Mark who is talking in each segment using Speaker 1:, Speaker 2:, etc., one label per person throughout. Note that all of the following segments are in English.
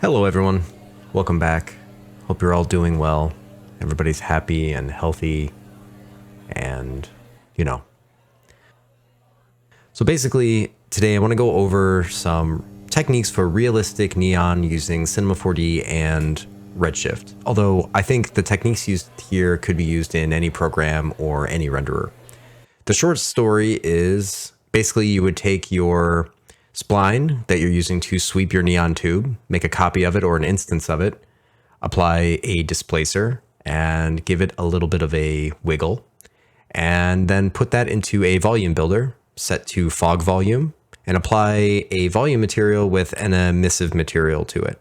Speaker 1: Hello everyone, welcome back. Hope you're all doing well. Everybody's happy and healthy and, So basically, today I want to go over some techniques for realistic neon using Cinema 4D and Redshift. Although I think the techniques used here could be used in any program or any renderer. The short story is basically you would take your spline that you're using to sweep your neon tube, make a copy of it or an instance of it, apply a displacer and give it a little bit of a wiggle, and then put that into a volume builder set to fog volume and apply a volume material with an emissive material to it.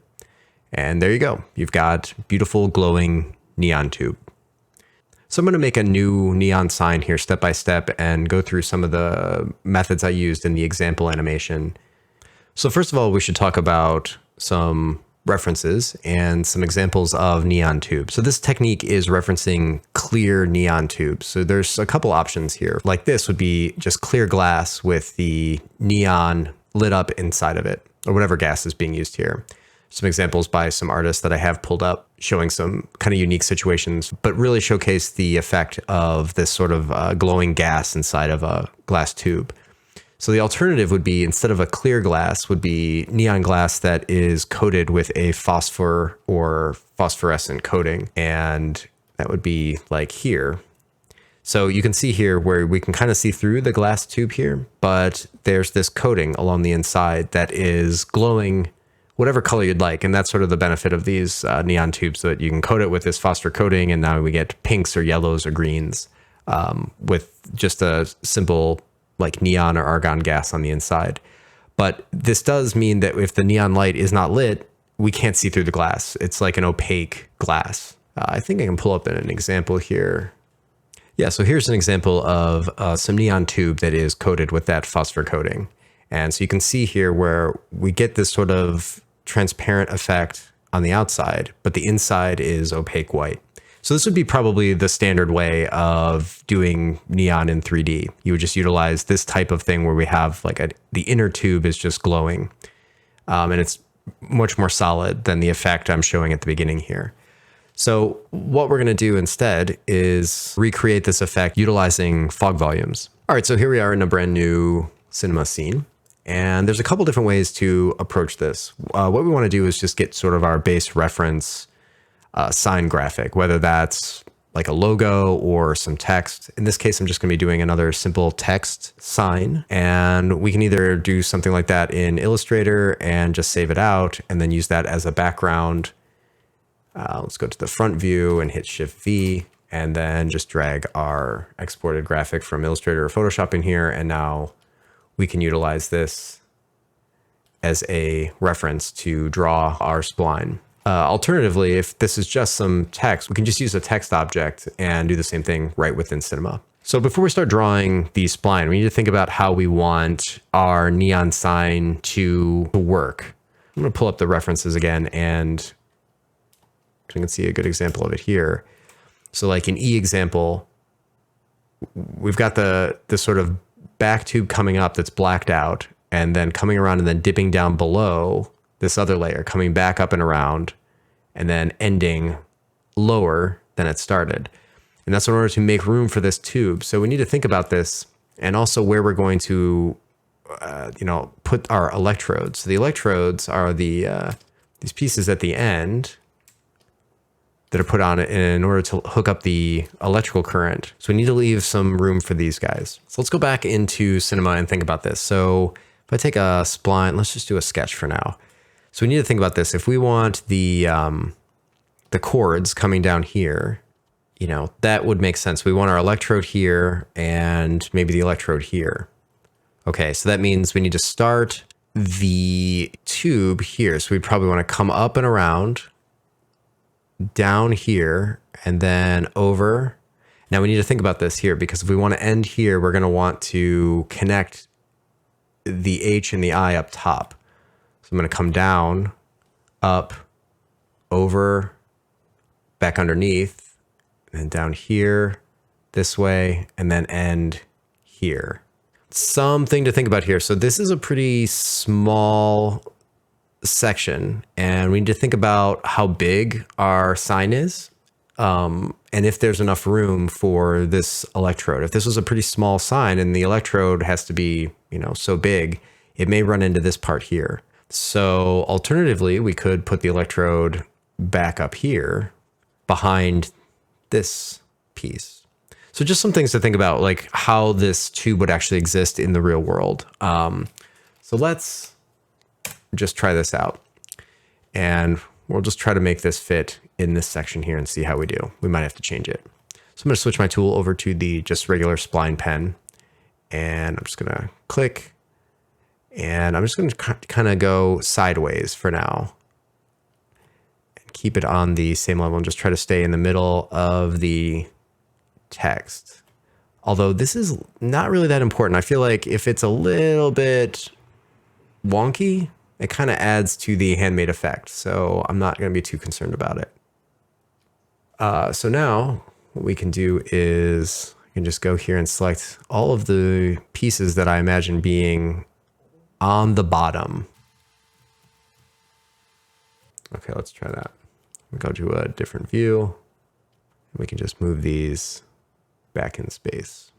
Speaker 1: And there you go. You've got beautiful glowing neon tube. So I'm going to make a new neon sign here step by step and go through some of the methods I used in the example animation. So first of all, we should talk about some references and some examples of neon tubes. So this technique is referencing clear neon tubes. So there's a couple options here. Like this would be just clear glass with the neon lit up inside of it, or whatever gas is being used here. Some examples by some artists that I have pulled up showing some kind of unique situations, but really showcase the effect of this sort of glowing gas inside of a glass tube. So the alternative would be, instead of a clear glass, would be neon glass that is coated with a phosphor or phosphorescent coating. And that would be like here. So you can see here where we can kind of see through the glass tube here, but there's this coating along the inside that is glowing whatever color you'd like. And that's sort of the benefit of these neon tubes, so that you can coat it with this phosphor coating, and now we get pinks or yellows or greens with just a simple like neon or argon gas on the inside. But this does mean that if the neon light is not lit, we can't see through the glass. It's like an opaque glass. I think I can pull up an example here. Yeah, so here's an example of some neon tube that is coated with that phosphor coating. And so you can see here where we get this sort of transparent effect on the outside, but the inside is opaque white. So this would be probably the standard way of doing neon in 3D. You would just utilize this type of thing where we have like the inner tube is just glowing, and it's much more solid than the effect I'm showing at the beginning here. So what we're going to do instead is recreate this effect utilizing fog volumes. All right, so here we are in a brand new cinema scene. And there's a couple different ways to approach this. What we want to do is just get sort of our base reference sign graphic, whether that's like a logo or some text. In this case, I'm just going to be doing another simple text sign. And we can either do something like that in Illustrator and just save it out and then use that as a background. Let's go to the front view and hit Shift V and then just drag our exported graphic from Illustrator or Photoshop in here. And now we can utilize this as a reference to draw our spline. Alternatively, if this is just some text, we can just use a text object and do the same thing right within Cinema. So before we start drawing the spline, we need to think about how we want our neon sign to work. I'm going to pull up the references again, and you can see a good example of it here. So like in E example, we've got the sort of back tube coming up that's blacked out, and then coming around and then dipping down below this other layer, coming back up and around, and then ending lower than it started. And that's in order to make room for this tube. So we need to think about this, and also where we're going to, put our electrodes. So the electrodes are these pieces at the end that are put on it in order to hook up the electrical current. So we need to leave some room for these guys. So let's go back into Cinema and think about this. So if I take a spline, let's just do a sketch for now. So we need to think about this. If we want the cords coming down here, that would make sense. We want our electrode here and maybe the electrode here. Okay, so that means we need to start the tube here. So we'd probably want to come up and around, down here, and then over. Now we need to think about this here, because if we want to end here, we're going to want to connect the H and the I up top. So I'm going to come down, up, over, back underneath, and then down here, this way, and then end here. Something to think about here. So this is a pretty small section, and we need to think about how big our sign is, and if there's enough room for this electrode. If this was a pretty small sign and the electrode has to be, so big, it may run into this part here. So alternatively, we could put the electrode back up here behind this piece. So just some things to think about, like how this tube would actually exist in the real world. So let's just try this out, and we'll just try to make this fit in this section here and see how we do. We might have to change it. So I'm going to switch my tool over to the just regular spline pen, and I'm just going to click, and I'm just going to kind of go sideways for now and keep it on the same level and just try to stay in the middle of the text. Although this is not really that important. I feel like if it's a little bit wonky, it kind of adds to the handmade effect. So I'm not going to be too concerned about it. So now what we can do is I can just go here and select all of the pieces that I imagine being on the bottom. Okay, let's try that. We go to a different view. We can just move these back in space.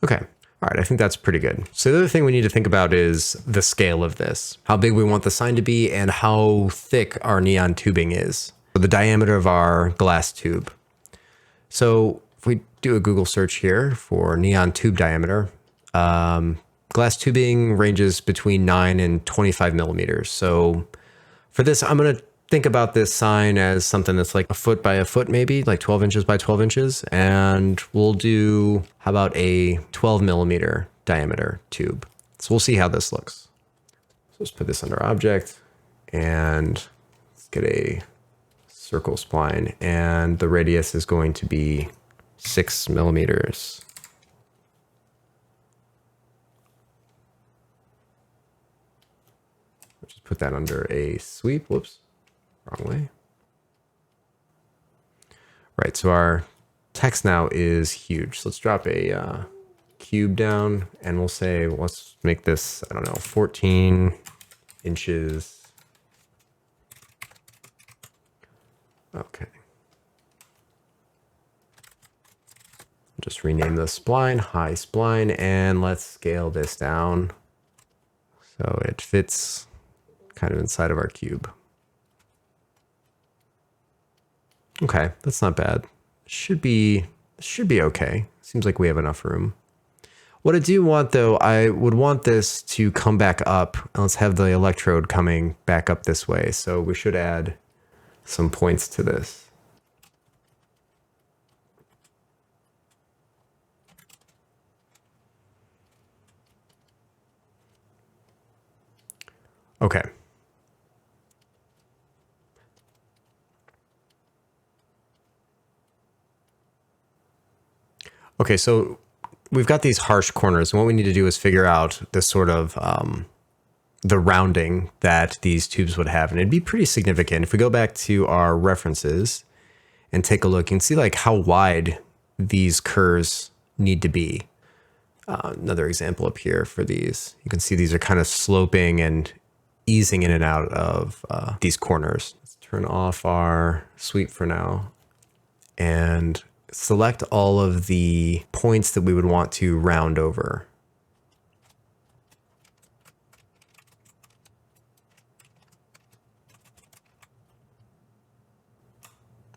Speaker 1: Okay. All right, I think that's pretty good. So the other thing we need to think about is the scale of this, how big we want the sign to be and how thick our neon tubing is. So the diameter of our glass tube. So if we do a Google search here for neon tube diameter, glass tubing ranges between 9 and 25 millimeters. So for this, I'm going to think about this sign as something that's like a foot by a foot, maybe like 12 inches by 12 inches. And we'll do, how about a 12 millimeter diameter tube? So we'll see how this looks. So let's put this under object and let's get a circle spline. And the radius is going to be 6 millimeters. Just put that under a sweep. Whoops. Wrong way. Right, so our text now is huge. So let's drop a cube down and we'll say, let's make this, I don't know, 14 inches. Okay. Just rename the spline, high spline, and let's scale this down so it fits kind of inside of our cube. Okay, that's not bad. Should be okay. Seems like we have enough room. What I do want though, I would want this to come back up. Let's have the electrode coming back up this way. So we should add some points to this. Okay. Okay, so we've got these harsh corners, and what we need to do is figure out the sort of the rounding that these tubes would have, and it'd be pretty significant. If we go back to our references and take a look, you can see like how wide these curves need to be. Another example up here for these, you can see these are kind of sloping and easing in and out of these corners. Let's turn off our sweep for now and select all of the points that we would want to round over.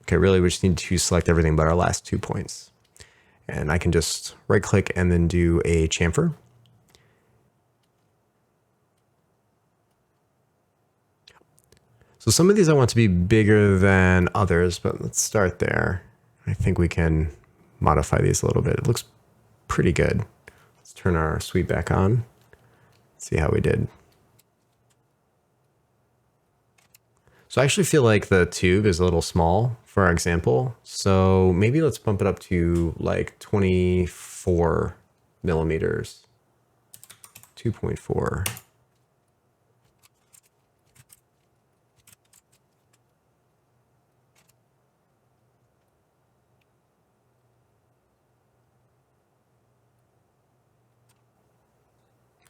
Speaker 1: Okay, really we just need to select everything but our last 2 points. And I can just right click and then do a chamfer. So some of these I want to be bigger than others, but let's start there. I think we can modify these a little bit. It looks pretty good. Let's turn our sweep back on. See how we did. So I actually feel like the tube is a little small for our example. So maybe let's bump it up to like 24 millimeters, 2.4.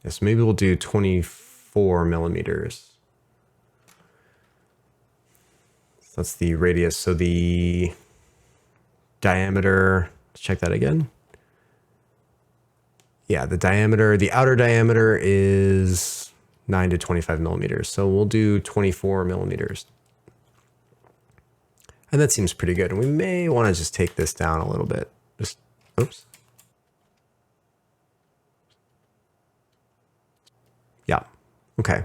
Speaker 1: Yes, maybe we'll do 24 millimeters. So that's the radius. So the diameter, let's check that again. Yeah, the diameter, the outer diameter is 9 to 25 millimeters. So we'll do 24 millimeters. And that seems pretty good. And we may want to just take this down a little bit. Just, oops. Yeah, okay.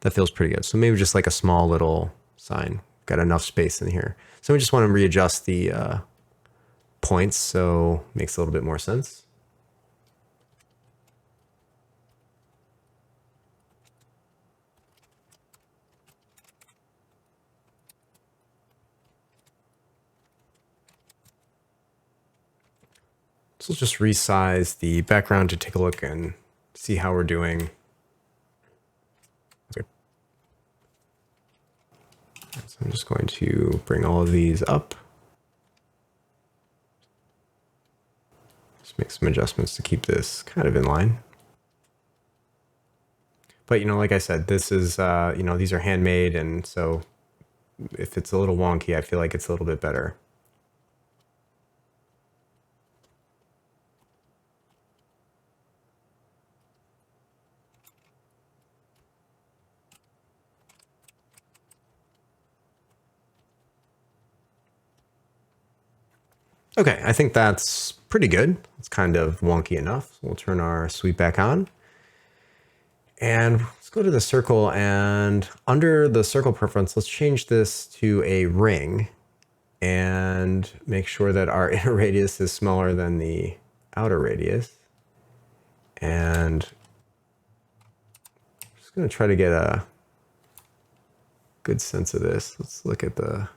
Speaker 1: That feels pretty good. So maybe just like a small little sign. Got enough space in here. So we just want to readjust the points so it makes a little bit more sense. So let's just resize the background to take a look and see how we're doing. So I'm just going to bring all of these up. Just make some adjustments to keep this kind of in line. But, you know, like I said, this is, you know, these are handmade. And so if it's a little wonky, I feel like it's a little bit better. Okay, I think that's pretty good. It's kind of wonky enough. So we'll turn our sweep back on. And let's go to the circle, and under the circle preference, let's change this to a ring and make sure that our inner radius is smaller than the outer radius. And I'm just going to try to get a good sense of this. Let's look at the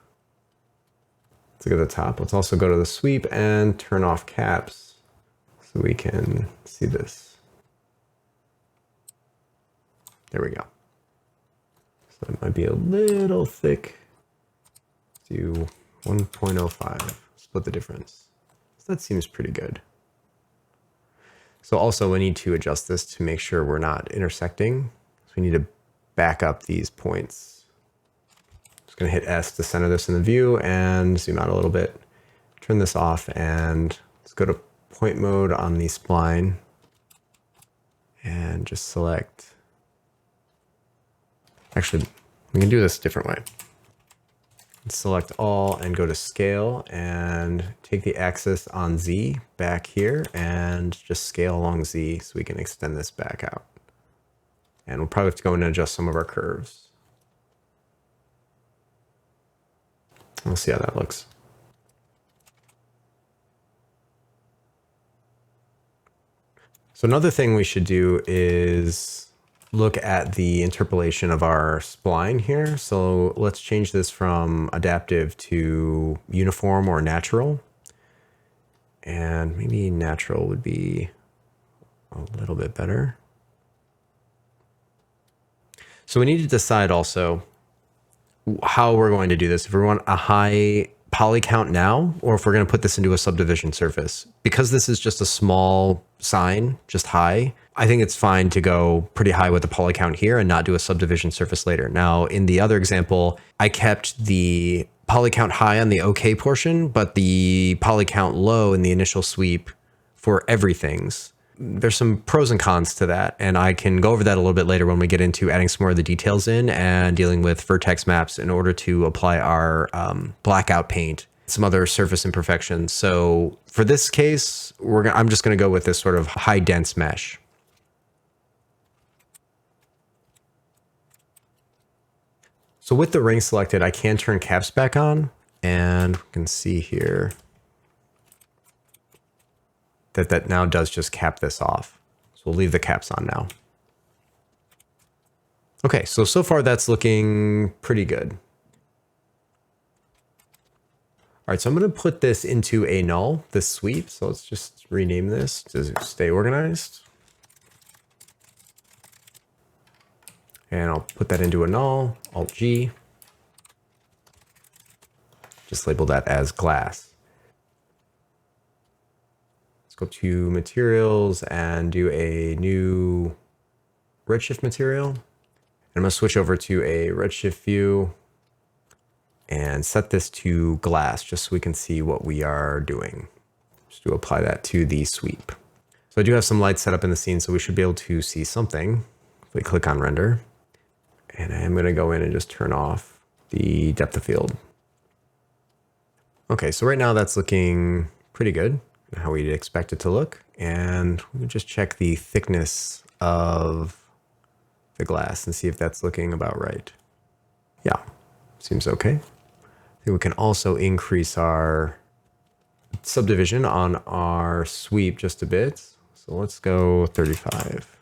Speaker 1: top. Let's also go to the sweep and turn off caps so we can see this. There we go. So it might be a little thick. Let's do 1.05, split the difference. So that seems pretty good. So also we need to adjust this to make sure we're not intersecting. So we need to back up these points. Just gonna hit S to center this in the view and zoom out a little bit. Turn this off and let's go to point mode on the spline and just select. Actually, we can do this a different way. Select all and go to scale and take the axis on Z back here and just scale along Z so we can extend this back out. And we'll probably have to go in and adjust some of our curves. We'll see how that looks. So another thing we should do is look at the interpolation of our spline here. So let's change this from adaptive to uniform or natural. And maybe natural would be a little bit better. So we need to decide also how we're going to do this. If we want a high poly count now, or if we're going to put this into a subdivision surface. Because this is just a small sign, just high, I think it's fine to go pretty high with the poly count here and not do a subdivision surface later. Now, in the other example, I kept the poly count high on the OK portion, but the poly count low in the initial sweep for everything's. There's some pros and cons to that, and I can go over that a little bit later when we get into adding some more of the details in and dealing with vertex maps in order to apply our blackout paint, some other surface imperfections. So for this case, I'm just going to go with this sort of high dense mesh. So with the ring selected, I can turn caps back on, and we can see here that now does just cap this off. So we'll leave the caps on now. Okay, so far that's looking pretty good. All right, so I'm gonna put this into a null, this sweep. So let's just rename this to stay organized. And I'll put that into a null, Alt-G. Just label that as glass. Let's go to materials and do a new redshift material. And I'm going to switch over to a redshift view and set this to glass just so we can see what we are doing. Just to apply that to the sweep. So I do have some lights set up in the scene, so we should be able to see something. If we click on render, and I'm going to go in and just turn off the depth of field. Okay, so right now that's looking pretty good, how we'd expect it to look. And we'll just check the thickness of the glass and see if that's looking about right. Yeah, seems okay. I think we can also increase our subdivision on our sweep just a bit. So let's go 35.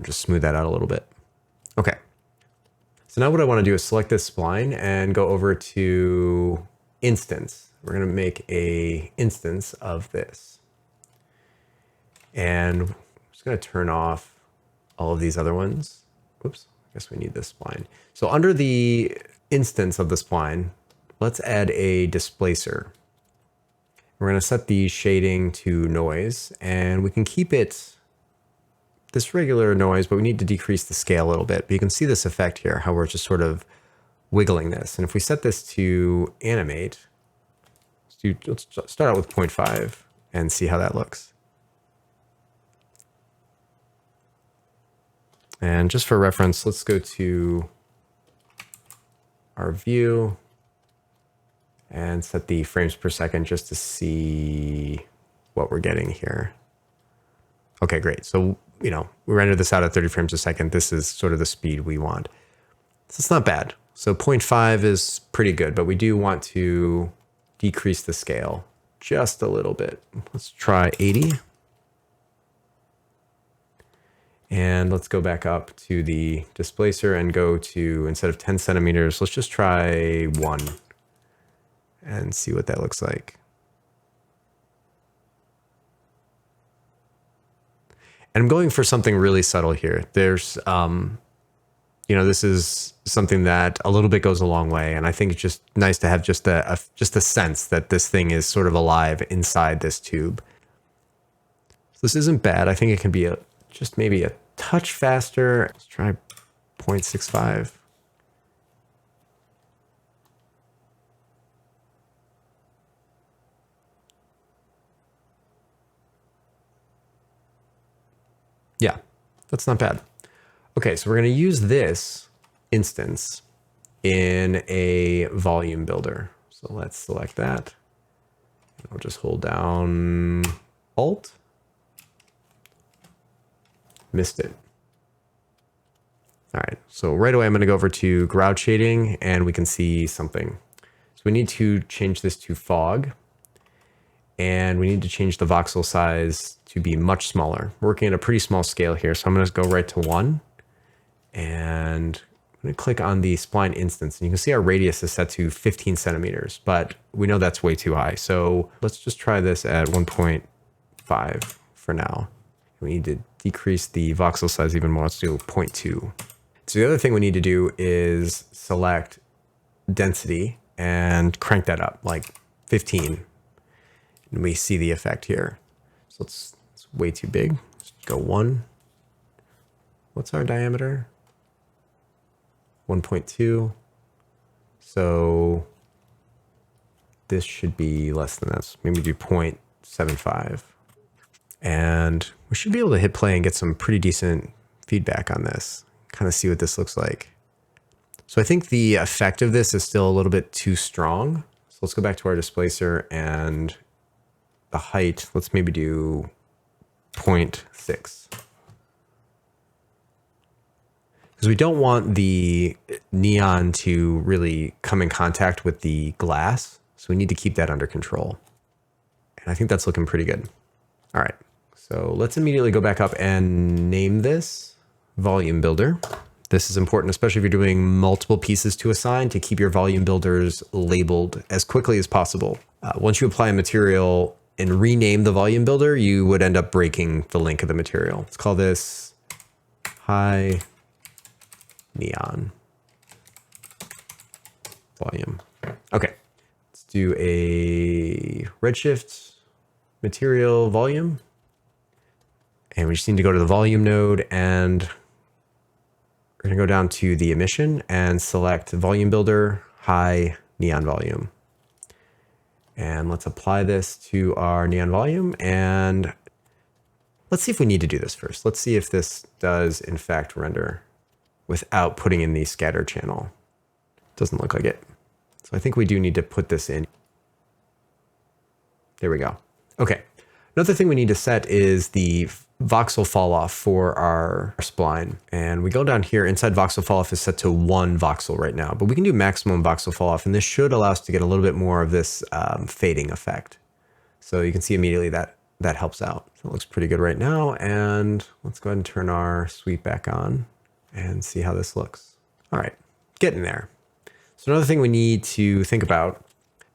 Speaker 1: Just smooth that out a little bit. Okay. So now what I want to do is select this spline and go over to instance. We're going to make a instance of this. And I'm just going to turn off all of these other ones. Oops, I guess we need this spline. So under the instance of the spline, let's add a displacer. We're going to set the shading to noise, and we can keep it this regular noise, but we need to decrease the scale a little bit. But you can see this effect here, how we're just sort of wiggling this. And if we set this to animate, let's start out with 0.5 and see how that looks. And just for reference, let's go to our view and set the frames per second just to see what we're getting here. Okay, great. So, we render this out at 30 frames a second. This is sort of the speed we want. So it's not bad. So 0.5 is pretty good, but we do want to decrease the scale just a little bit. Let's try 80. And let's go back up to the displacer and go to, instead of 10 centimeters, let's just try 1 and see what that looks like. And I'm going for something really subtle here. There's, this is something that a little bit goes a long way. And I think it's just nice to have just a sense that this thing is sort of alive inside this tube. So this isn't bad. I think it can be just maybe a touch faster. Let's try 0.65. Yeah, that's not bad. Okay, so we're going to use this instance in a volume builder. So let's select that. I'll just hold down Alt. Missed it. All right, so right away I'm going to go over to Grout Shading and we can see something. So we need to change this to fog. And we need to change the voxel size to be much smaller. We're working at a pretty small scale here, so I'm going to go right to 1. And I'm going to click on the spline instance. And you can see our radius is set to 15 centimeters, but we know that's way too high. So let's just try this at 1.5 for now. We need to decrease the voxel size even more. Let's do 0.2. So the other thing we need to do is select density and crank that up like 15. And we see the effect here. So it's way too big. Let's go 1. What's our diameter? 1.2. So this should be less than that. Maybe do 0.75. And we should be able to hit play and get some pretty decent feedback on this. Kind of see what this looks like. So I think the effect of this is still a little bit too strong. So let's go back to our displacer and the height, let's maybe do 0.6. Because we don't want the neon to really come in contact with the glass. So we need to keep that under control. And I think that's looking pretty good. All right, so let's immediately go back up and name this Volume Builder. This is important, especially if you're doing multiple pieces to assign, to keep your volume builders labeled as quickly as possible. Once you apply a material and rename the volume builder, you would end up breaking the link of the material. Let's call this high neon volume. Okay, let's do a redshift material volume. And we just need to go to the volume node, and we're going to go down to the emission and select volume builder, high neon volume. And let's apply this to our neon volume, and let's see if we need to do this first. Let's see if this does in fact render without putting in the scatter channel. Doesn't look like it. So I think we do need to put this in. There we go. Okay. Another thing we need to set is the voxel fall off for our spline. And we go down here, inside voxel fall off is set to 1 voxel right now, but we can do maximum voxel fall off, and this should allow us to get a little bit more of this fading effect. So you can see immediately that that helps out. So it looks pretty good right now. And let's go ahead and turn our sweep back on and see how this looks. All right, getting there. So another thing we need to think about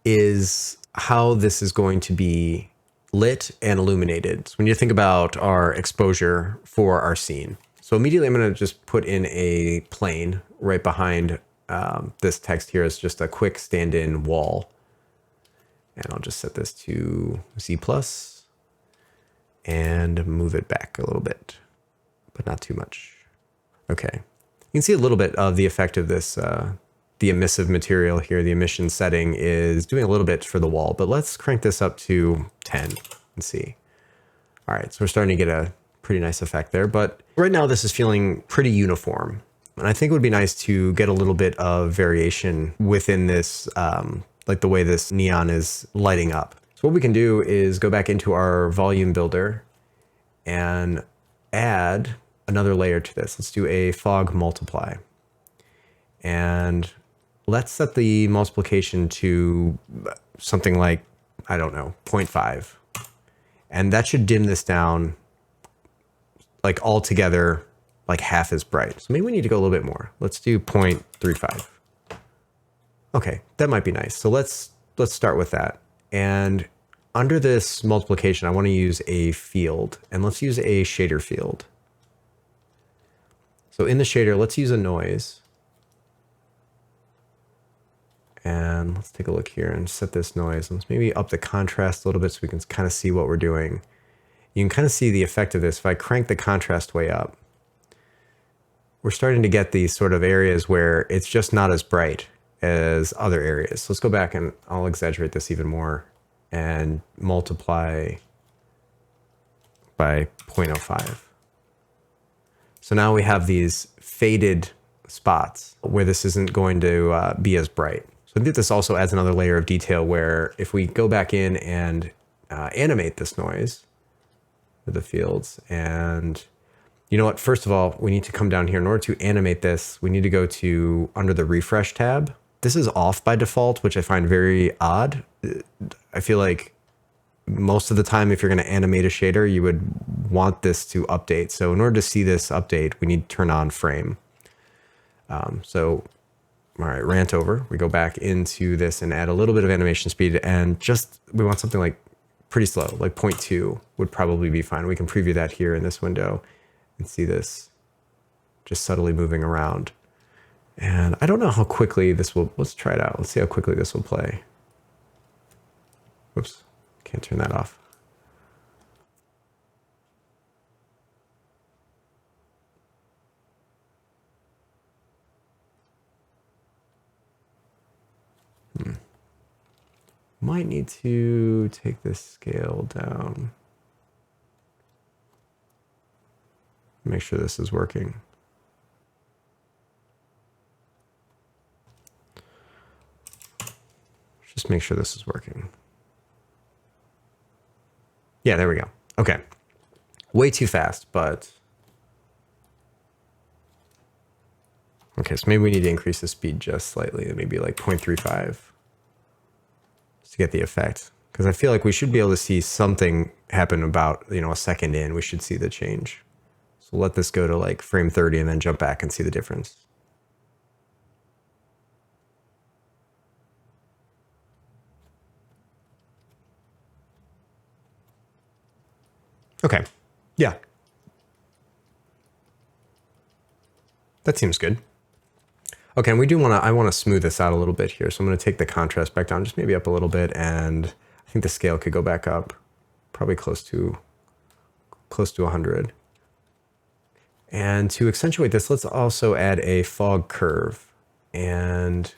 Speaker 1: is how this is going to be lit and illuminated. So we need to think about our exposure for our scene. So immediately I'm going to just put in a plane right behind this text here as just a quick stand-in wall. And I'll just set this to Z+ and move it back a little bit, but not too much. Okay. You can see a little bit of the effect of this, the emissive material here. The emission setting is doing a little bit for the wall, but let's crank this up to 10 and see. All right, so we're starting to get a pretty nice effect there, but right now this is feeling pretty uniform. And I think it would be nice to get a little bit of variation within this, like the way this neon is lighting up. So what we can do is go back into our volume builder and add another layer to this. Let's do a fog multiply. And let's set the multiplication to something like, I don't know, 0.5. And that should dim this down like altogether, like half as bright. So maybe we need to go a little bit more. Let's do 0.35. Okay, that might be nice. So let's start with that. And under this multiplication, I want to use a field, and let's use a shader field. So in the shader, let's use a noise. And let's take a look here and set this noise. Let's maybe up the contrast a little bit so we can kind of see what we're doing. You can kind of see the effect of this. If I crank the contrast way up, we're starting to get these sort of areas where it's just not as bright as other areas. So let's go back and I'll exaggerate this even more and multiply by 0.05. So now we have these faded spots where this isn't going to be as bright. So I think this also adds another layer of detail where if we go back in and animate this noise with the fields, and you know what, first of all, we need to come down here. In order to animate this, we need to go to under the refresh tab. This is off by default, which I find very odd. I feel like most of the time, if you're going to animate a shader, you would want this to update. So in order to see this update, we need to turn on frame. All right, rant over. We go back into this and add a little bit of animation speed, and just, we want something like pretty slow, like 0.2 would probably be fine. We can preview that here in this window and see this just subtly moving around. And I don't know how quickly this will, let's try it out. Let's see how quickly this will play. Whoops, can't turn that off. Might need to take this scale down. Make sure this is working. Just make sure this is working. Yeah, there we go. Okay. Way too fast, but... Okay, so maybe we need to increase the speed just slightly, maybe like 0.35 to get the effect. Because I feel like we should be able to see something happen about, a second in. We should see the change. So let this go to like frame 30 and then jump back and see the difference. Okay, yeah. That seems good. Okay, and I want to smooth this out a little bit here. So I'm going to take the contrast back down, just maybe up a little bit, and I think the scale could go back up probably close to 100. And to accentuate this, let's also add a fog curve and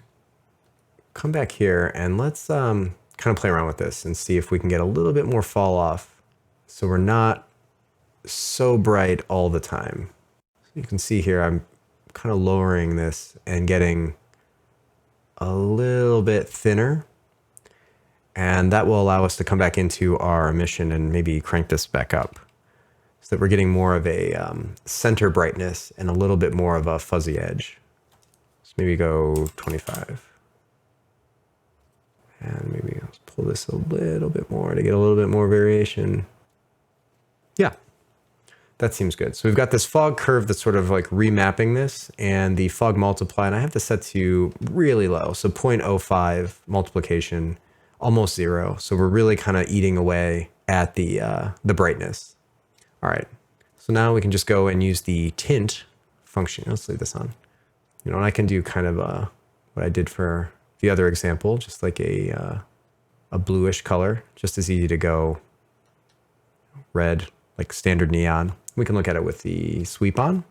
Speaker 1: come back here and let's kind of play around with this and see if we can get a little bit more fall off so we're not so bright all the time. So you can see here I'm kind of lowering this and getting a little bit thinner, and that will allow us to come back into our emission and maybe crank this back up so that we're getting more of a center brightness and a little bit more of a fuzzy edge. So maybe go 25. And maybe let's pull this a little bit more to get a little bit more variation. Yeah, that seems good. So we've got this fog curve that's sort of like remapping this, and the fog multiply, and I have this set to really low. So 0.05 multiplication, almost 0. So we're really kind of eating away at the brightness. All right, so now we can just go and use the tint function. Let's leave this on. And I can do kind of what I did for the other example, just like a bluish color, just as easy to go red, like standard neon. We can look at it with the sweep on.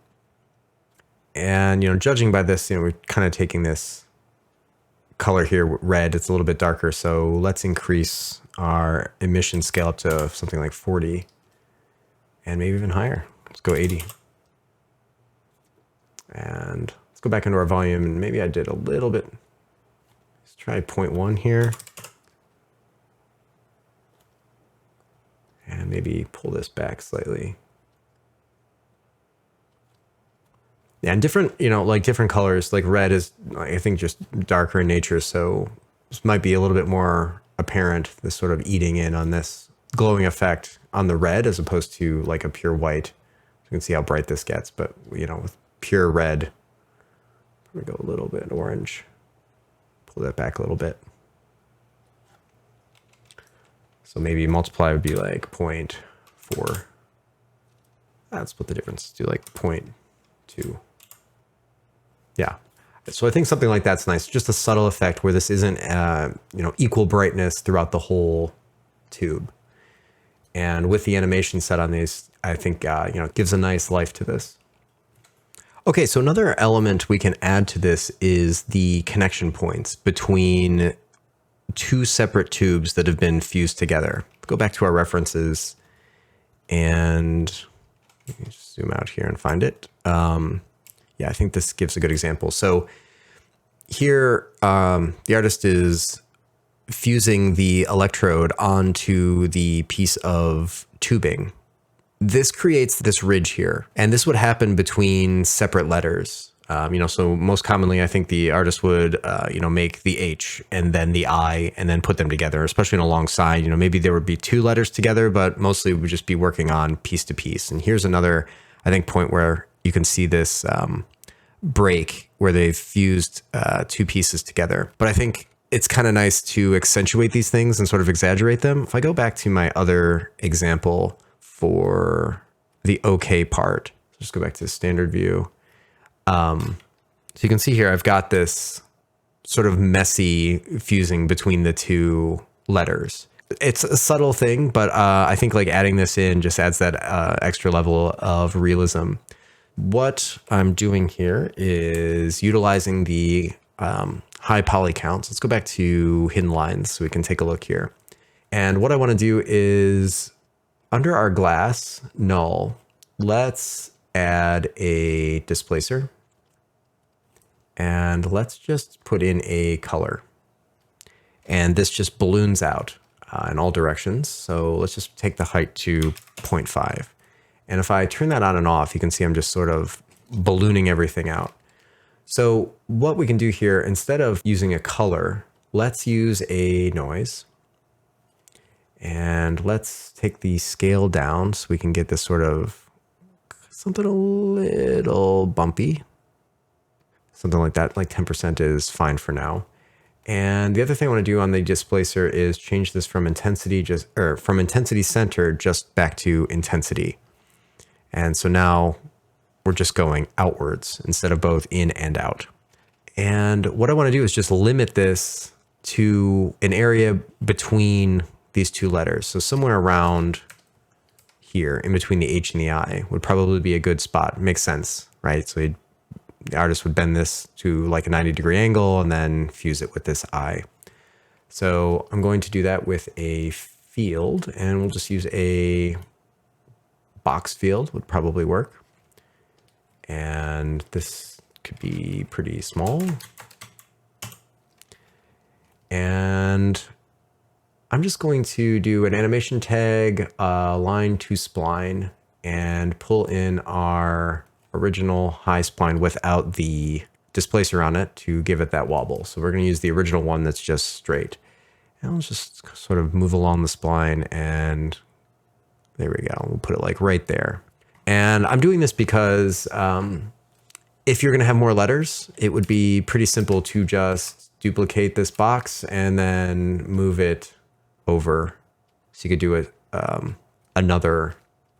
Speaker 1: And, judging by this, we're kind of taking this color here, red, it's a little bit darker. So let's increase our emission scale up to something like 40. And maybe even higher. Let's go 80. And let's go back into our volume, and maybe I did a little bit. Let's try 0.1 here. And maybe pull this back slightly. Yeah, and different, like different colors, like red is, I think, just darker in nature. So this might be a little bit more apparent, this sort of eating in on this glowing effect on the red as opposed to like a pure white. You can see how bright this gets, but with pure red, we go a little bit orange, pull that back a little bit. So maybe multiply would be like 0.4. Let's split the difference, do like 0.2. Yeah. So I think something like that's nice. Just a subtle effect where this isn't, equal brightness throughout the whole tube. And with the animation set on these, I think, it gives a nice life to this. Okay, so another element we can add to this is the connection points between two separate tubes that have been fused together. Go back to our references and let me just zoom out here and find it. Yeah, I think this gives a good example. So here, the artist is fusing the electrode onto the piece of tubing. This creates this ridge here, and this would happen between separate letters. So most commonly, I think the artist would, make the H and then the I and then put them together, especially in a long side. Maybe there would be two letters together, but mostly we would just be working on piece to piece. And here's another, I think, point where you can see this break where they've fused two pieces together. But I think it's kind of nice to accentuate these things and sort of exaggerate them. If I go back to my other example for the OK part, just go back to the standard view. So you can see here, I've got this sort of messy fusing between the two letters. It's a subtle thing, but I think like adding this in just adds that extra level of realism. What I'm doing here is utilizing the high poly counts. Let's go back to hidden lines so we can take a look here. And what I want to do is under our glass null, let's add a displacer. And let's just put in a color. And this just balloons out in all directions. So let's just take the height to 0.5. And if I turn that on and off, you can see I'm just sort of ballooning everything out. So what we can do here, instead of using a color, let's use a noise. And let's take the scale down so we can get this sort of something a little bumpy. Something like that, like 10% is fine for now. And the other thing I want to do on the displacer is change this from intensity center just back to intensity. And so now we're just going outwards instead of both in and out. And what I want to do is just limit this to an area between these two letters. So somewhere around here in between the H and the I would probably be a good spot. Makes sense, right? So the artist would bend this to like a 90-degree angle and then fuse it with this I. So I'm going to do that with a field, and we'll just use a box field would probably work. And this could be pretty small. And I'm just going to do an animation tag, line to spline, and pull in our original high spline without the displacer on it to give it that wobble. So we're going to use the original one that's just straight. And let's just sort of move along the spline, and there we go. We'll put it like right there. And I'm doing this because if you're going to have more letters, it would be pretty simple to just duplicate this box and then move it over. So you could do it another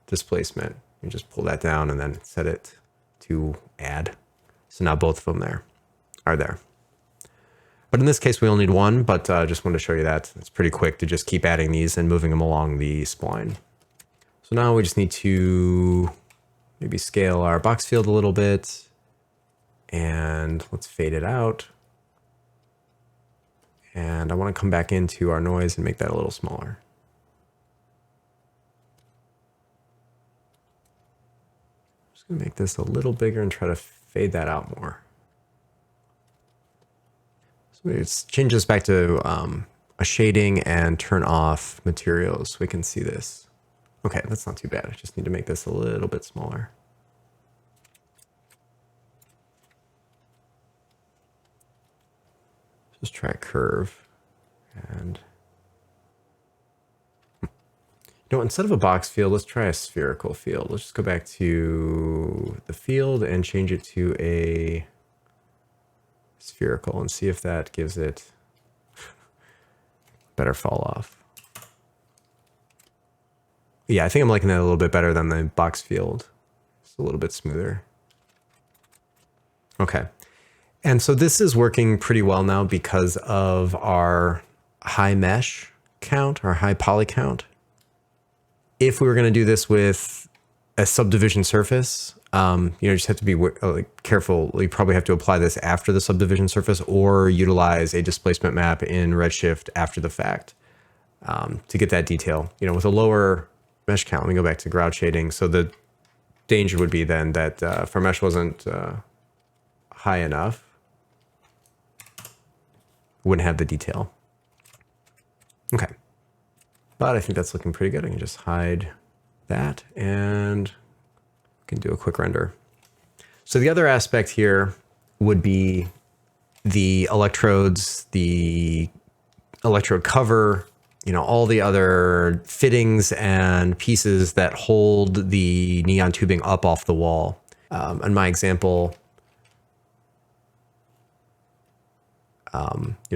Speaker 1: displacement. You just pull that down and then set it to add. So now both of them are there. But in this case, we only need one, but just wanted to show you that. It's pretty quick to just keep adding these and moving them along the spline. So now we just need to maybe scale our box field a little bit, and let's fade it out. And I want to come back into our noise and make that a little smaller. I'm just going to make this a little bigger and try to fade that out more. So let's change this back to a shading and turn off materials so we can see this. Okay, that's not too bad. I just need to make this a little bit smaller. Just try a curve. And instead of a box field, let's try a spherical field. Let's just go back to the field and change it to a spherical and see if that gives it better fall off. Yeah, I think I'm liking that a little bit better than the box field. It's a little bit smoother. Okay. And so this is working pretty well now because of our high mesh count, our high poly count. If we were going to do this with a subdivision surface, just have to be careful. You probably have to apply this after the subdivision surface or utilize a displacement map in Redshift after the fact to get that detail. With a lower mesh count, let me go back to grout shading. So the danger would be then that if our mesh wasn't high enough, wouldn't have the detail. Okay. But I think that's looking pretty good. I can just hide that and we can do a quick render. So the other aspect here would be the electrodes, the electrode cover, all the other fittings and pieces that hold the neon tubing up off the wall. In my example,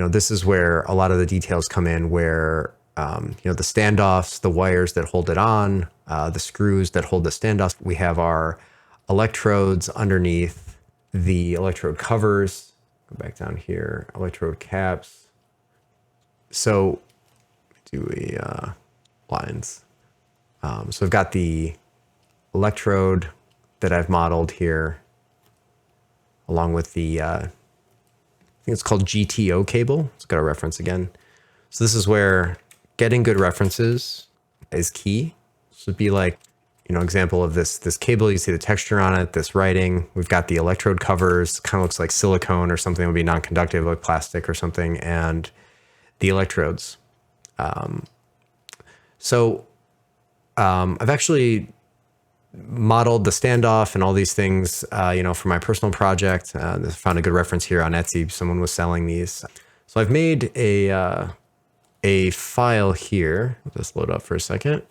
Speaker 1: this is where a lot of the details come in, where the standoffs, the wires that hold it on, the screws that hold the standoffs. We have our electrodes underneath the electrode covers. Go back down here, electrode caps. So do lines. So I've got the electrode that I've modeled here, along with the I think it's called GTO cable. It's got a reference again. So this is where getting good references is key. So it'd be like, example of this cable, you see the texture on it, this writing. We've got the electrode covers, kind of looks like silicone or something, would be non-conductive, like plastic or something, and the electrodes. I've actually modeled the standoff and all these things, for my personal project. I found a good reference here on Etsy. Someone was selling these. So I've made a file here. I'll just load up for a second.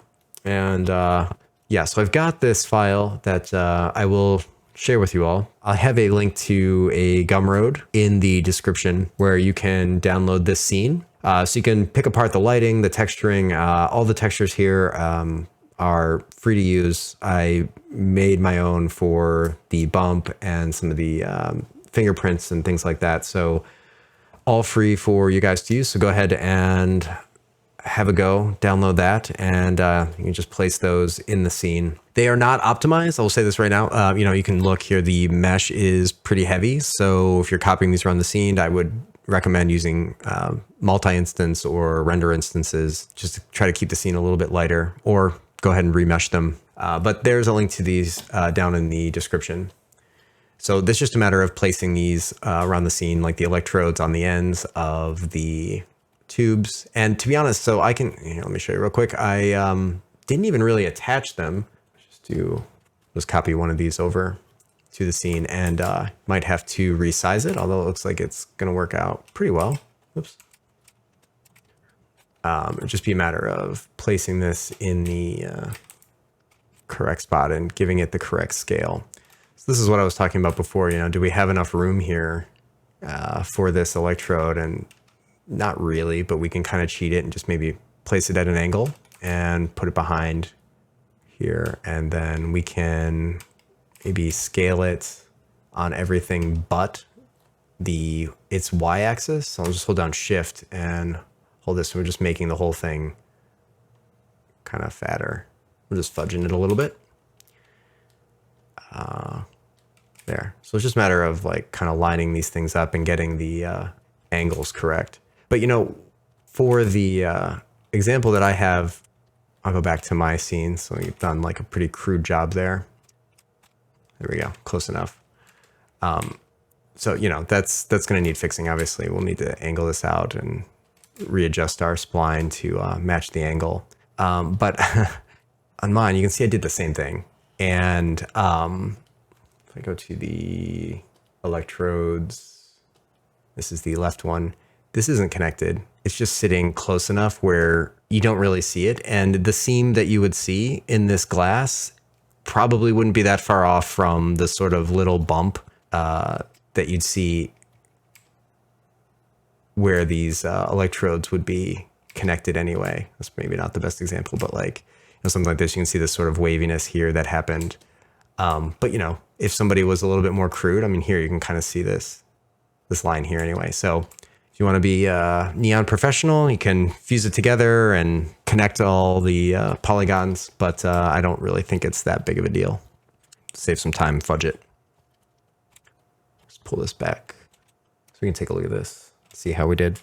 Speaker 1: And so I've got this file that I will share with you all. I'll have a link to a Gumroad in the description where you can download this scene. So you can pick apart the lighting, the texturing, all the textures here are free to use. I made my own for the bump and some of the fingerprints and things like that. So all free for you guys to use. So go ahead and have a go, download that, and you can just place those in the scene. They are not optimized. I will say this right now. You can look here. The mesh is pretty heavy. So if you're copying these around the scene, I would recommend using multi-instance or render instances just to try to keep the scene a little bit lighter, or go ahead and remesh them. But there's a link to these down in the description. So this is just a matter of placing these around the scene, like the electrodes on the ends of the tubes. And to be honest, so I can, let me show you real quick. I didn't even really attach them. Just copy one of these over to the scene, and might have to resize it, although it looks like it's going to work out pretty well. Oops. It'd just be a matter of placing this in the correct spot and giving it the correct scale. So this is what I was talking about before. Do we have enough room here for this electrode? And not really, but we can kind of cheat it and just maybe place it at an angle and put it behind here. And then we can maybe scale it on everything but its y-axis. So I'll just hold down shift and hold this. So we're just making the whole thing kind of fatter. We're just fudging it a little bit. There. So it's just a matter of like kind of lining these things up and getting the angles correct. But for the example that I have, I'll go back to my scene. So we've done like a pretty crude job there. There we go, close enough. So that's going to need fixing. Obviously, we'll need to angle this out and readjust our spline to match the angle. But on mine, you can see I did the same thing. And if I go to the electrodes, this is the left one. This isn't connected. It's just sitting close enough where you don't really see it. And the seam that you would see in this glass probably wouldn't be that far off from the sort of little bump that you'd see where these electrodes would be connected anyway. That's maybe not the best example, but like something like this, you can see this sort of waviness here that happened. But if somebody was a little bit more crude, I mean, here you can kind of see this line here anyway. So if you want to be Neon professional, you can fuse it together and connect all the polygons, but I don't really think it's that big of a deal. Save some time, fudge it. Let's pull this back so we can take a look at this, see how we did.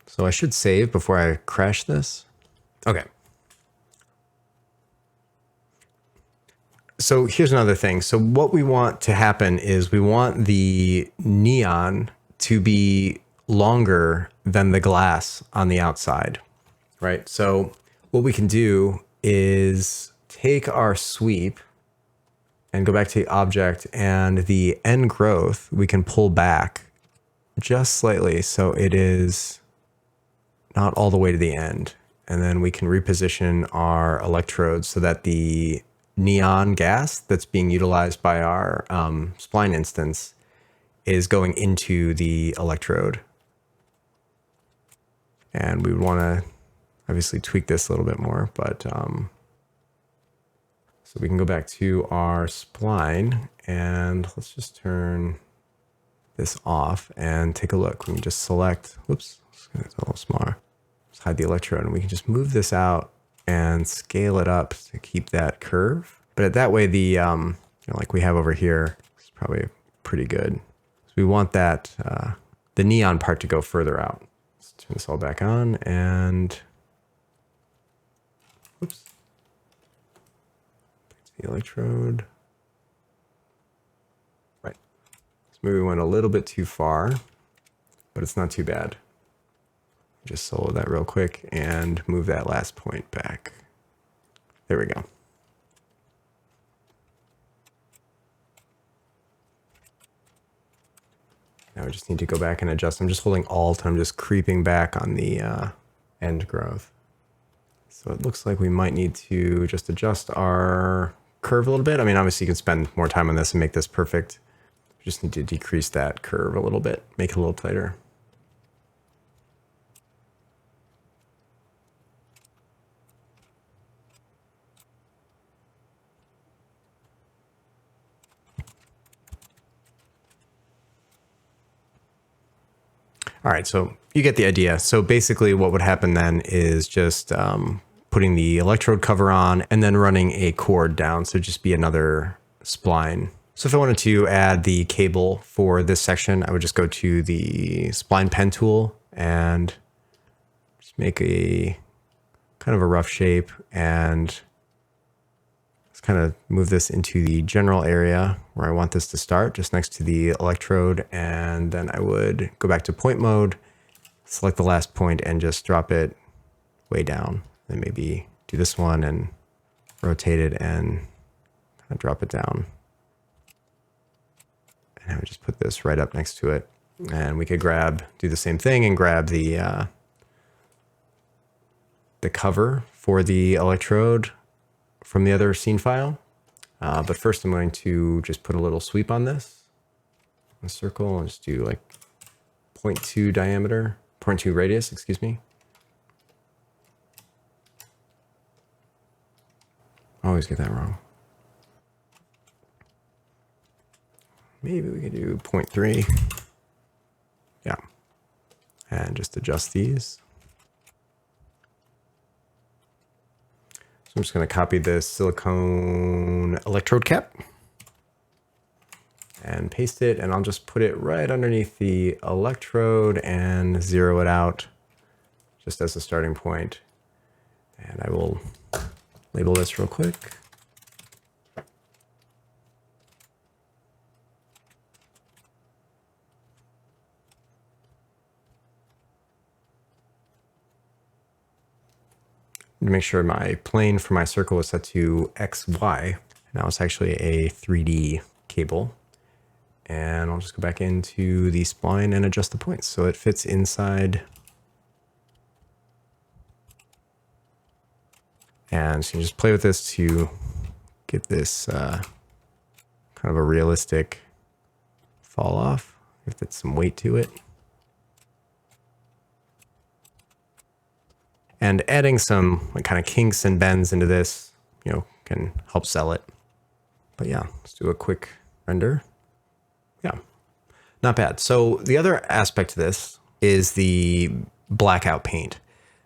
Speaker 1: So I should save before I crash this. Okay. So here's another thing. So what we want to happen is we want the neon to be longer than the glass on the outside, right? So what we can do is take our sweep and go back to the object, and the end growth we can pull back just slightly so it is not all the way to the end. And then we can reposition our electrodes so that the neon gas that's being utilized by our spline instance is going into the electrode. And we would want to obviously tweak this a little bit more, but so we can go back to our spline and let's just turn this off and take a look. We can just select, whoops, it's a little smaller. Let's hide the electrode, and we can just move this out and scale it up to keep that curve. But that way, the like we have over here, it's probably pretty good. So we want that the neon part to go further out. Let's turn this all back on and whoops, back to the electrode. Right. So maybe we went a little bit too far, but it's not too bad. Just solo that real quick and move that last point back. There we go. Now we just need to go back and adjust. I'm just holding Alt. I'm just creeping back on the end growth. So it looks like we might need to just adjust our curve a little bit. I mean, obviously you can spend more time on this and make this perfect. We just need to decrease that curve a little bit, make it a little tighter. All right, so, You get the idea. So basically what would happen then is just putting the electrode cover on and then running a cord down. So just be another spline. So if I wanted to add the cable for this section, I would just go to the spline pen tool and just make a kind of a rough shape and let's kind of move this into the general area where I want this to start, just next to the electrode. And then I would go back to point mode, select the last point and just drop it way down. Then maybe do this one and rotate it and kind of drop it down. And I would just put this right up next to it. And we could do the same thing and grab the cover for the electrode from the other scene file. But first I'm going to just put a little sweep on this, a circle, and just do like 0.2 diameter, 0.2 radius, excuse me. I always get that wrong. Maybe we could do 0.3. Yeah. And just adjust these. So I'm just going to copy this silicone electrode cap and paste it, and I'll just put it right underneath the electrode and zero it out just as a starting point. And I will label this real quick. To make sure my plane for my circle is set to XY. Now it's actually a 3D cable. And I'll just go back into the spline and adjust the points so it fits inside. And so you just play with this to get this kind of a realistic fall off. Give it some weight to it. And adding some like kind of kinks and bends into this, can help sell it. But yeah, let's do a quick render. Yeah, not bad. So the other aspect to this is the blackout paint.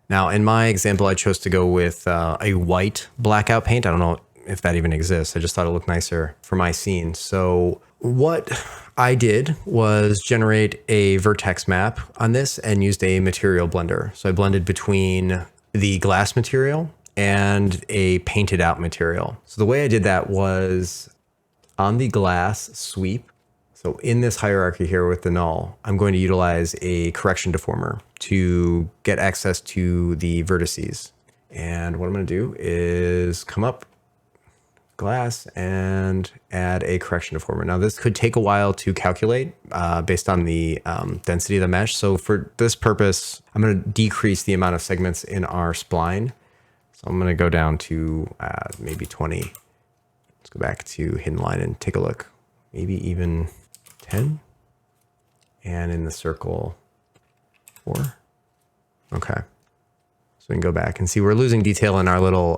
Speaker 1: Now, in my example, I chose to go with a white blackout paint. I don't know if that even exists. I just thought it looked nicer for my scene. So what I did was generate a vertex map on this and used a material blender. So I blended between the glass material and a painted out material. So the way I did that was on the glass sweep. So in this hierarchy here with the null, I'm going to utilize a correction deformer to get access to the vertices. And what I'm going to do is come up glass and add a correction deformer. Now this could take a while to calculate based on the density of the mesh. So for this purpose, I'm going to decrease the amount of segments in our spline. So I'm going to go down to maybe 20. Let's go back to hidden line and take a look. Maybe even 10. And in the circle, 4. Okay. So we can go back and see we're losing detail in our little,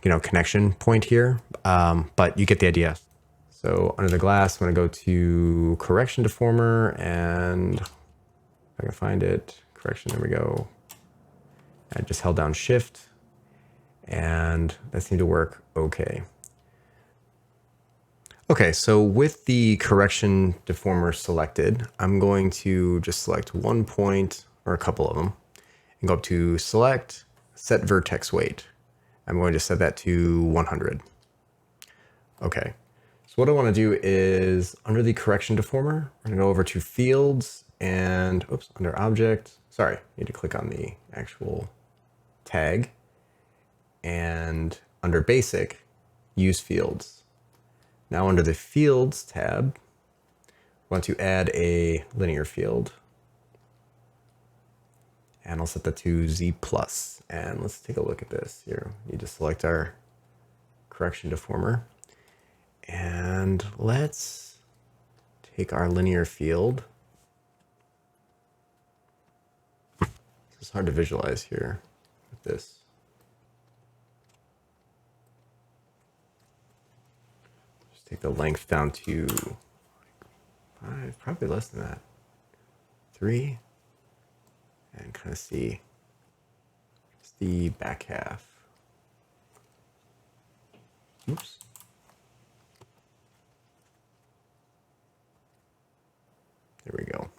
Speaker 1: connection point here, but you get the idea. So under the glass, I'm going to go to correction deformer, and if I can find it, correction, there we go. I just held down shift, and that seemed to work okay. Okay, so with the correction deformer selected, I'm going to just select one point or a couple of them and go up to select, set vertex weight. I'm going to set that to 100. Okay, so what I want to do is under the correction deformer, we're going to go over to fields and under object, sorry, need to click on the actual tag, and under basic, use fields. Now under the fields tab, I want to add a linear field. And I'll set that to Z+. And let's take a look at this here. We need to select our correction deformer. And let's take our linear field. It's hard to visualize here with this. Take the length down to 5, probably less than that. 3. and kind of see the back half. Oops. There we go.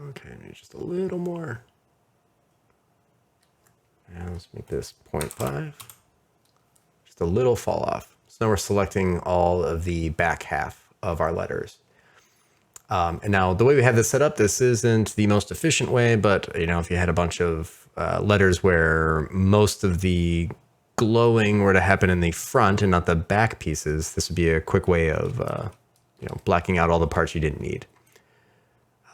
Speaker 1: Okay, maybe just a little more. And let's make this 0.5. Just a little fall off. So now we're selecting all of the back half of our letters. And now the way we have this set up, this isn't the most efficient way, but if you had a bunch of letters where most of the glowing were to happen in the front and not the back pieces, this would be a quick way of blacking out all the parts you didn't need.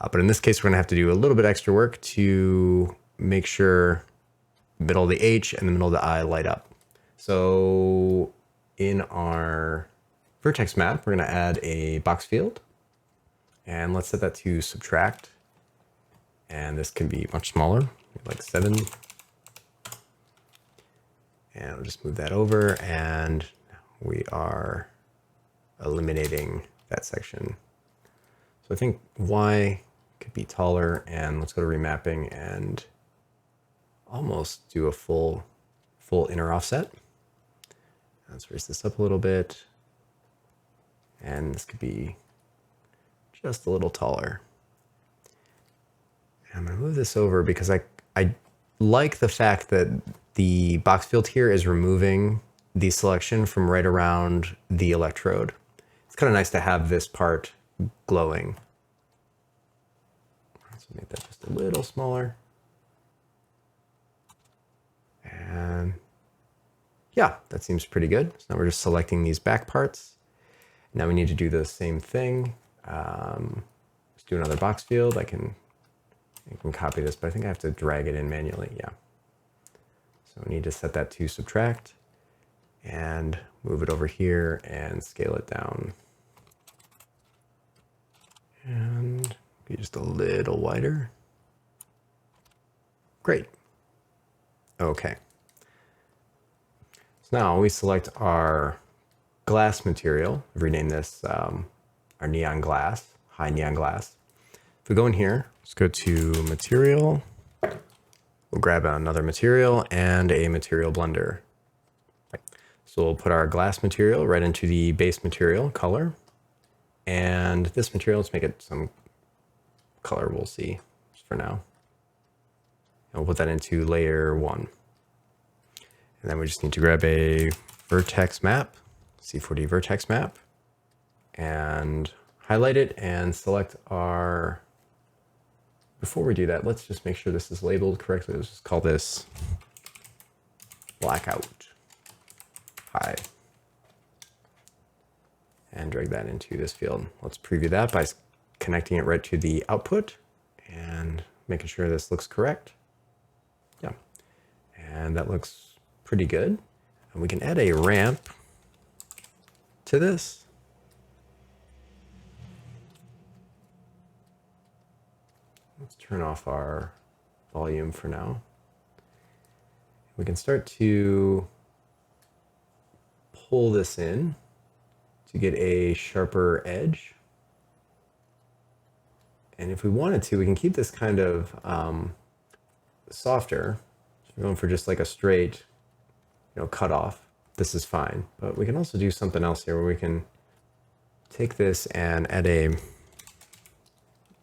Speaker 1: But in this case, we're gonna have to do a little bit extra work to make sure the middle of the H and the middle of the I light up. So in our vertex map, we're gonna add a box field. And let's set that to subtract. And this can be much smaller, like 7. And we'll just move that over, and we are eliminating that section. So I think Y could be taller, and let's go to remapping and almost do a full inner offset. Let's raise this up a little bit. And this could be just a little taller. And I'm gonna move this over because I like the fact that the box field here is removing the selection from right around the electrode. It's kind of nice to have this part glowing. Let's make that just a little smaller. And yeah, that seems pretty good. So now we're just selecting these back parts. Now we need to do the same thing. Let's do another box field. I can copy this, but I think I have to drag it in manually. Yeah. So we need to set that to subtract and move it over here and scale it down. And be just a little wider. Great. Okay. So now we select our glass material. I've renamed this our neon glass, high neon glass. If we go in here, let's go to material. We'll grab another material and a material blender. So we'll put our glass material right into the base material color. And this material, let's make it some color we'll see just for now. And we'll put that into layer 1. And then we just need to grab a vertex map, C4D vertex map, and highlight it and select our, before we do that, let's just make sure this is labeled correctly. Let's just call this blackout high and drag that into this field. Let's preview that by connecting it right to the output and making sure this looks correct. Yeah, and that looks pretty good. And we can add a ramp to this. Let's turn off our volume for now. We can start to pull this in to get a sharper edge. And if we wanted to, we can keep this kind of softer. So we're going for just like a straight, cut off. This is fine. But we can also do something else here where we can take this and add a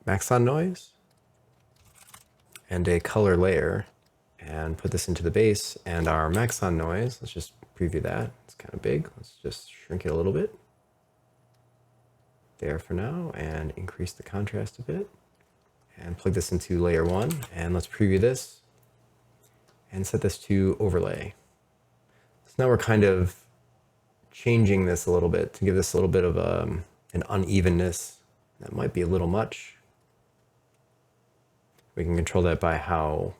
Speaker 1: Maxon noise and a color layer and put this into the base, and our Maxon noise, let's just preview that. It's kind of big. Let's just shrink it a little bit there for now and increase the contrast a bit and plug this into layer 1. And let's preview this and set this to overlay. So now we're kind of changing this a little bit to give this a little bit of an unevenness. That might be a little much. We can control that by how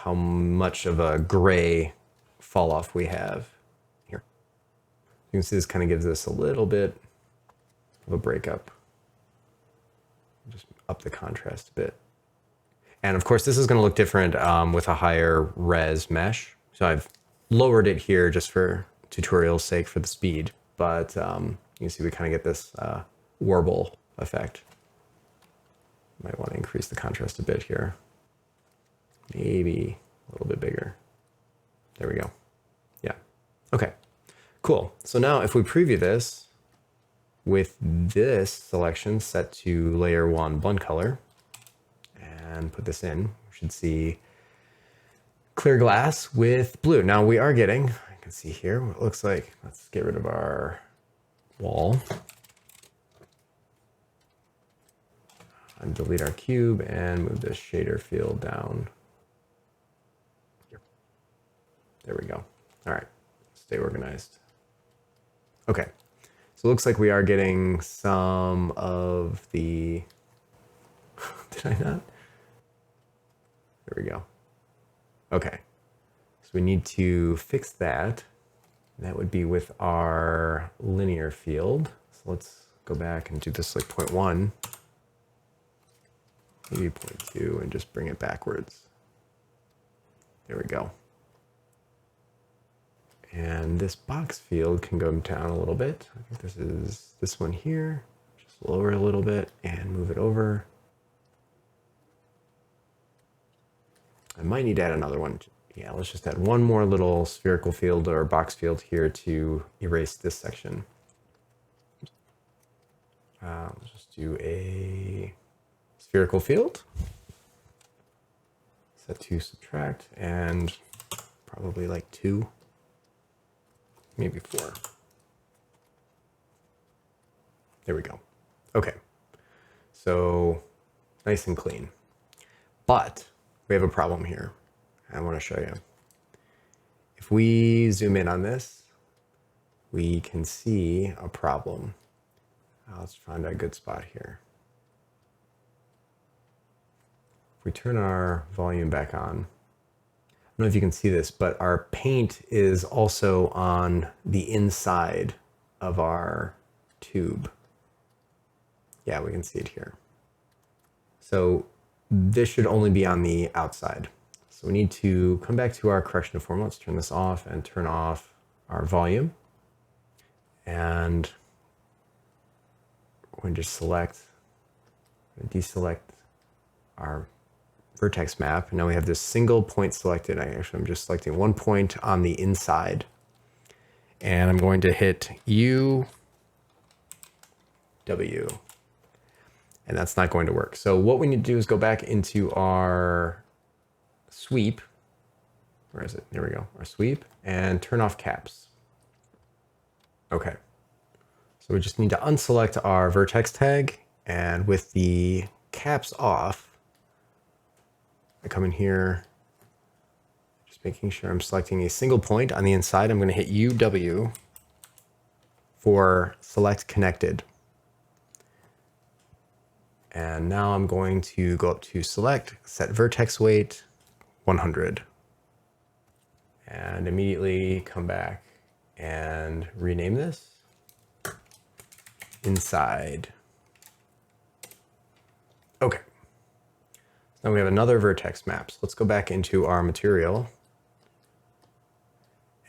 Speaker 1: much of a gray fall off we have here. You can see this kind of gives us a little bit of a breakup. Just up the contrast a bit. And of course, this is going to look different with a higher res mesh. So I've lowered it here just for tutorial's sake for the speed, but you can see we kind of get this warble effect. Might want to increase the contrast a bit here. Maybe a little bit bigger. There we go. Yeah. Okay, cool. So now if we preview this with this selection set to layer 1 blend color and put this in, we should see clear glass with blue. Now we are getting, I can see here what it looks like. Let's get rid of our wall and delete our cube and move this shader field down. There we go. All right, stay organized. Okay, so it looks like we are getting some of the, did I not? There we go. Okay, so we need to fix that. That would be with our linear field. So let's go back and do this like 0.1, maybe 0.2, and just bring it backwards. There we go. And this box field can go down a little bit. I think this is this one here. Just lower it a little bit and move it over. I might need to add another one. Yeah, let's just add one more little spherical field or box field here to erase this section. Let's just do a spherical field. Set to subtract and probably like 2. Maybe 4. There we go. Okay, so nice and clean. But we have a problem here. I want to show you. If we zoom in on this, we can see a problem. Let's find a good spot here. If we turn our volume back on, I don't know if you can see this, but our paint is also on the inside of our tube. Yeah, we can see it here. So this should only be on the outside. So we need to come back to our correction of formula. Let's turn this off and turn off our volume. And we're going to just deselect our vertex map. Now we have this single point selected. I'm just selecting one point on the inside. And I'm going to hit U, W. And that's not going to work. So what we need to do is go back into our sweep. Where is it? There we go. Our sweep, and turn off caps. Okay. So we just need to unselect our vertex tag, and with the caps off, I come in here, just making sure I'm selecting a single point on the inside. I'm going to hit UW for select connected. And now I'm going to go up to select, set vertex weight 100, and immediately come back and rename this inside. Okay. Now we have another vertex map. So let's go back into our material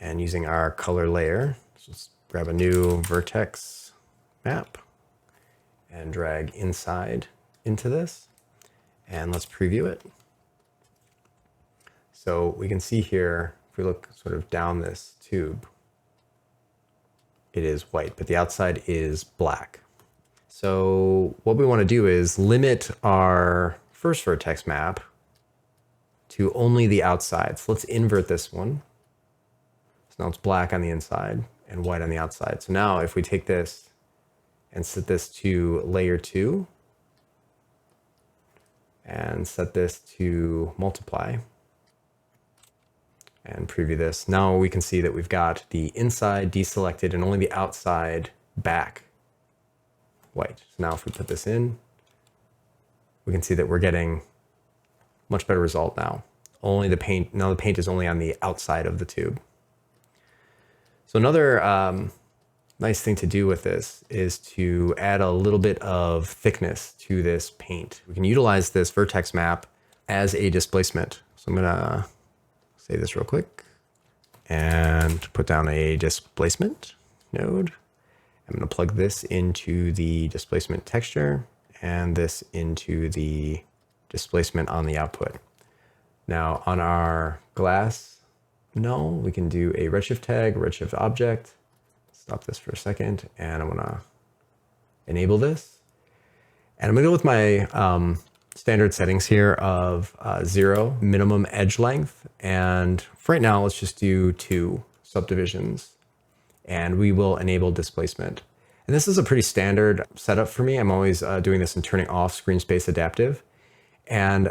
Speaker 1: and using our color layer, let's grab a new vertex map and drag inside into this, and let's preview it. So we can see here, if we look sort of down this tube, it is white, but the outside is black. So what we want to do is limit our first vertex map to only the outside. So let's invert this one. So now it's black on the inside and white on the outside. So now if we take this and set this to layer 2 and set this to multiply and preview this, now we can see that we've got the inside deselected and only the outside back white. So now if we put this in, we can see that we're getting much better result now. Only the paint, now the paint is only on the outside of the tube. So another nice thing to do with this is to add a little bit of thickness to this paint. We can utilize this vertex map as a displacement. So I'm gonna save this real quick and put down a displacement node. I'm gonna plug this into the displacement texture and this into the displacement on the output. Now on our glass null, we can do a redshift tag, redshift object. Stop this for a second, and I'm gonna enable this. And I'm gonna go with my standard settings here of 0 minimum edge length. And for right now, let's just do 2 subdivisions, and we will enable displacement. And this is a pretty standard setup for me. I'm always doing this and turning off screen space adaptive. And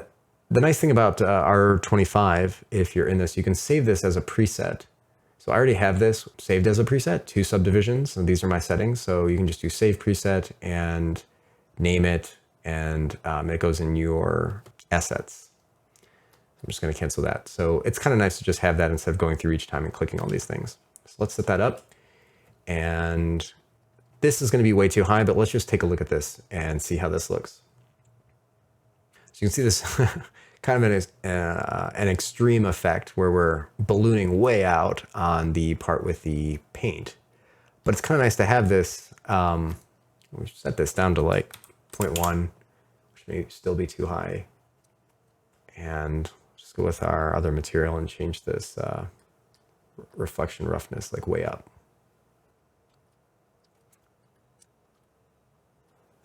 Speaker 1: the nice thing about R25, if you're in this, you can save this as a preset. So I already have this saved as a preset, 2 subdivisions, and these are my settings. So you can just do save preset and name it, and it goes in your assets. I'm just going to cancel that. So it's kind of nice to just have that instead of going through each time and clicking all these things. So let's set that up. And this is going to be way too high, but let's just take a look at this and see how this looks. So you can see this kind of an extreme effect where we're ballooning way out on the part with the paint. But it's kind of nice to have this. We should set this down to like 0.1, which may still be too high. And just go with our other material and change this reflection roughness like way up.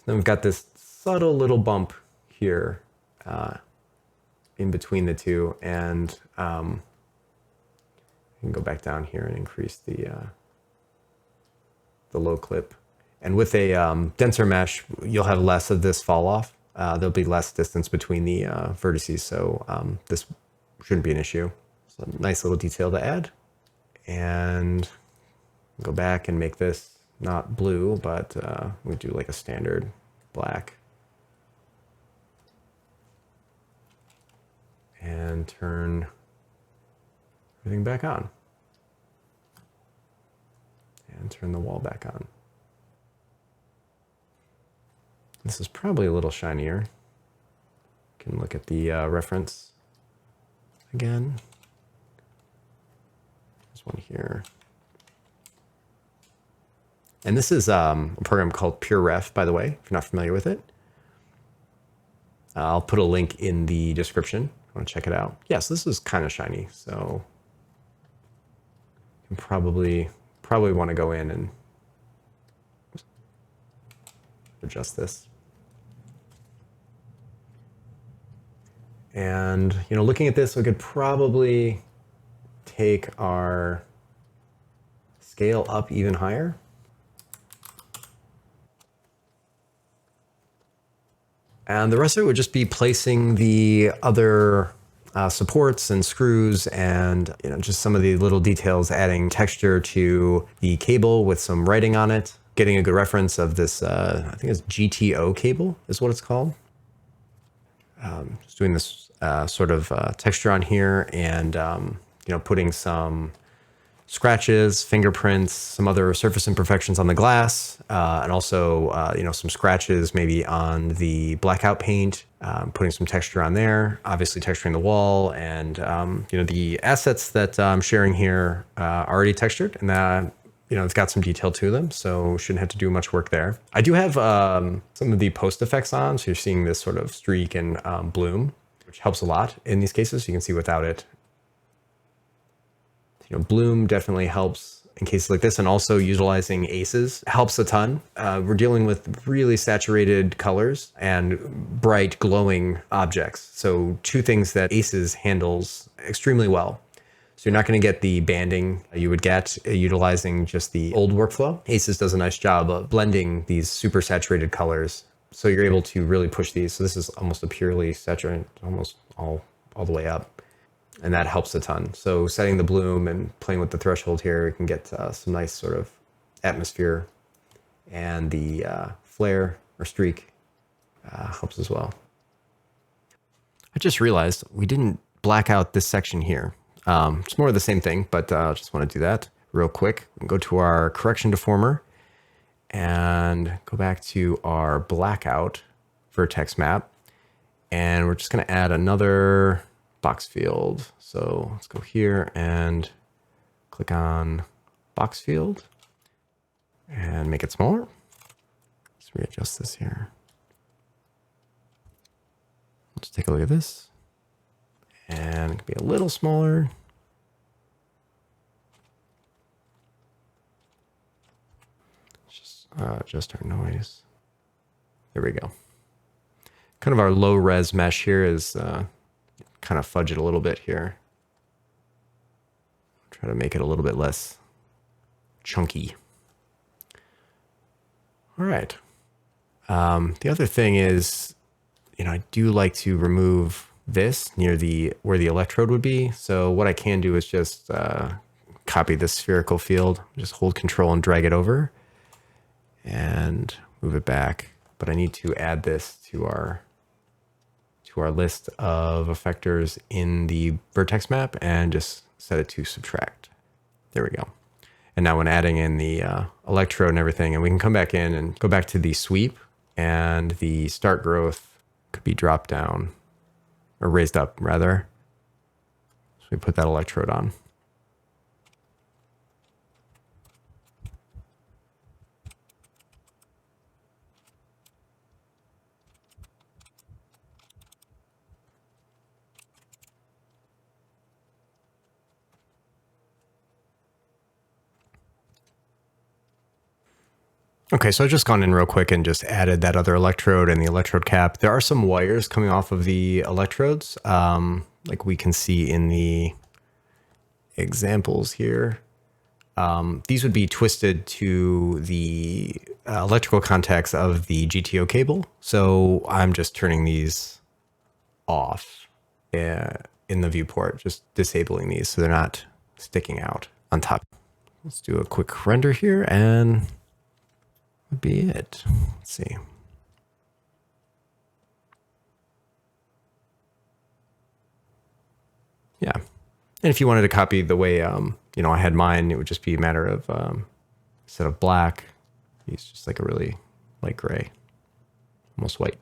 Speaker 1: Then we've got this subtle little bump here in between the two, and you can go back down here and increase the low clip. And with a denser mesh, you'll have less of this fall off. There'll be less distance between the vertices, so this shouldn't be an issue. So nice little detail to add. And go back and make this not blue, but we do like a standard black. And turn everything back on. And turn the wall back on. This is probably a little shinier. You can look at the reference again. There's one here. And this is a program called PureRef, by the way, if you're not familiar with it. I'll put a link in the description. I want to check it out. Yes, this is kind of shiny, so you can probably want to go in and adjust this. And looking at this, we could probably take our scale up even higher. And the rest of it would just be placing the other supports and screws and just some of the little details, adding texture to the cable with some writing on it, getting a good reference of this, I think it's GTO cable is what it's called. Just doing this sort of texture on here and putting some scratches, fingerprints, some other surface imperfections on the glass, and also some scratches maybe on the blackout paint, putting some texture on there, obviously texturing the wall, and the assets that I'm sharing here are already textured, and it's got some detail to them, so shouldn't have to do much work there. I do have some of the post effects on, so you're seeing this sort of streak and bloom, which helps a lot in these cases. You can see without it. Bloom definitely helps in cases like this, and also utilizing aces helps a ton. We're dealing with really saturated colors and bright glowing objects. So 2 things that aces handles extremely well. So you're not going to get the banding you would get utilizing just the old workflow. Aces does a nice job of blending these super saturated colors. So you're able to really push these. So this is almost a purely saturated, almost all the way up. And that helps a ton. So setting the bloom and playing with the threshold here, we can get some nice sort of atmosphere. And the flare or streak helps as well. I just realized we didn't black out this section here. It's more of the same thing, but I just want to do that real quick. Go to our correction deformer and go back to our blackout vertex map. And we're just going to add another box field. So let's go here and click on box field and make it smaller. Let's readjust this here. Let's take a look at this. And it can be a little smaller. Just adjust our noise. There we go. Kind of our low res mesh here is kind of fudge it a little bit here. Try to make it a little bit less chunky. All right. The other thing is, I do like to remove this near where the electrode would be. So what I can do is just copy this spherical field, just hold Control and drag it over and move it back. But I need to add this to our list of effectors in the vertex map and just set it to subtract. There we go. And now when adding in the electrode and everything, and we can come back in and go back to the sweep, and the start growth could be dropped down or raised up rather. So we put that electrode on. Okay, so I've just gone in real quick and just added that other electrode and the electrode cap. There are some wires coming off of the electrodes, like we can see in the examples here. These would be twisted to the electrical contacts of the GTO cable. So I'm just turning these off in the viewport, just disabling these so they're not sticking out on top. Let's do a quick render here and would be it. Let's see. Yeah. And if you wanted to copy the way, I had mine, it would just be a matter of, instead of black, use just like a really light gray, almost white.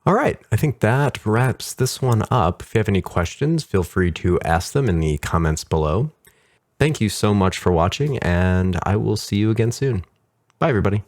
Speaker 1: All right, I think that wraps this one up. If you have any questions, feel free to ask them in the comments below. Thank you so much for watching, and I will see you again soon. Bye, everybody.